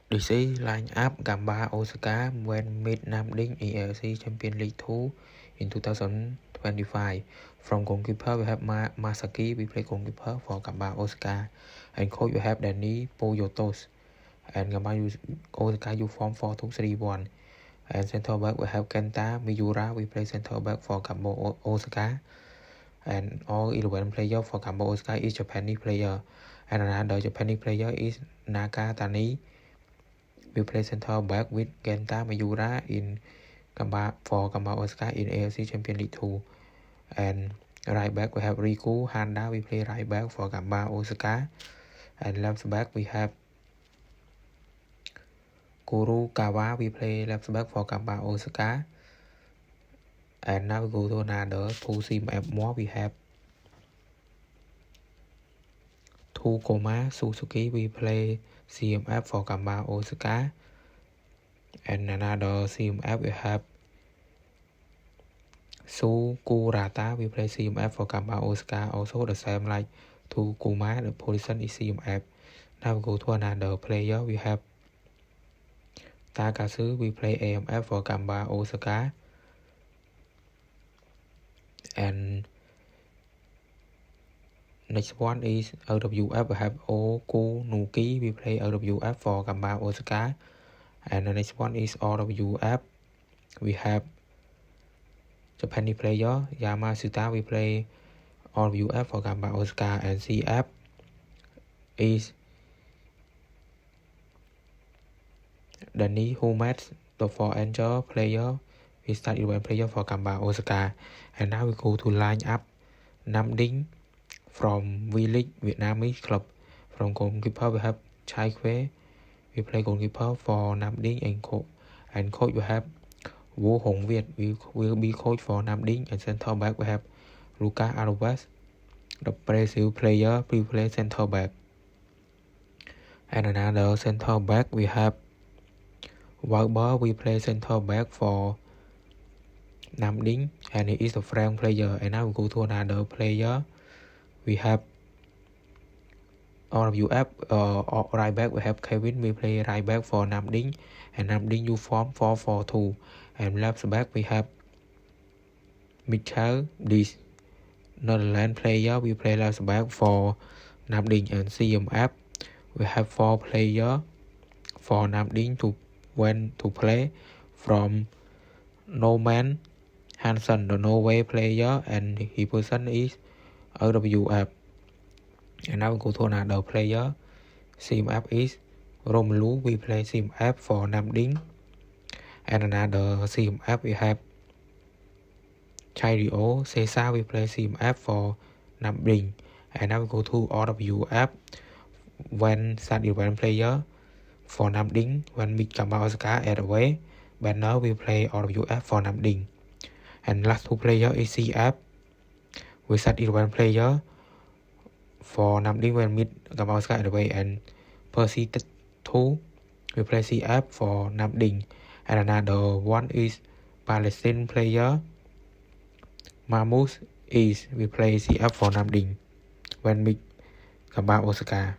This is line up Gamba Osaka when meet Namding ELC Champion League 2 in 2025. From goalkeeper we have Masaki, we play goalkeeper for Gamba Osaka. And coach we have Danny Poyotos. And Gamba Osaka you form 4-2-3-1. And center back we have Kenta Miura, we play center back for Gamba Osaka. And all 11 players for Gamba Osaka is Japanese player. And another Japanese player is Nakatani. We play center back with Kenta Miura in for Gamba Osaka in AFC Champions League 2. And right back we have Riku Handa, we play right back for Gamba Osaka. And left back we have Kurukawa, we play left back for Gamba Osaka. And now we go to another two team more. We have Tukoma Suzuki, we play CMF for Gamba Osaka. And another CMF we have Sukurata, we play CMF for Gamba Osaka. Also the same like Tukuma, the position is CMF. Now we go to another player. We have Takasu, we play AMF for Gamba Osaka. And next one is OWF, we have Okunuki, we play OWF for Gamba Osaka. And the next one is OWF, we have Japanese player Yamasuta, we play OWF for Gamba Osaka. And CF is Danny Humet, the 4 Angel player. We start 11 player for Gamba Osaka. And now we go to line up Nam Ding from V-League Vietnamese club. From goalkeeper we have Chai Kwe, we play goalkeeper for Nam Ding. And coach we have Wu Hong Viet, we will be coach for Nam Ding. And center back we have Lucas Alves, the Brazil player, we play center back. And another center back we have Weber, we play center back for Nam Ding, and he is a French player. And now we go to another player. We have RWF right back. We have Kevin, we play right back for Nam Ding. And Nam Ding you form 4-4-2. And left back we have Michael, this Netherlands player, we play left back for Nam Ding. And CMF we have 4 players for Nam Ding to play. From Norman Hansen, the Norway player, and his position is OWF. And now we go to another player. CMF is Romelu, we play CMF for Nam Ding. And another CMF we have Chairio Cesar, we play CMF for Nam Ding. And now we go to OWF. When start 11 player for Nam Ding, when we come out Osaka at away. But now we play OWF for Nam Ding. And last 2 player is CF. We start 11 player for Nam Ding when meet Gamba Osaka at away. And Percy 2, we play CF for Nam Ding. And another one is Palestine player Mamus is we play CF for Nam Ding when meet Gamba Osaka.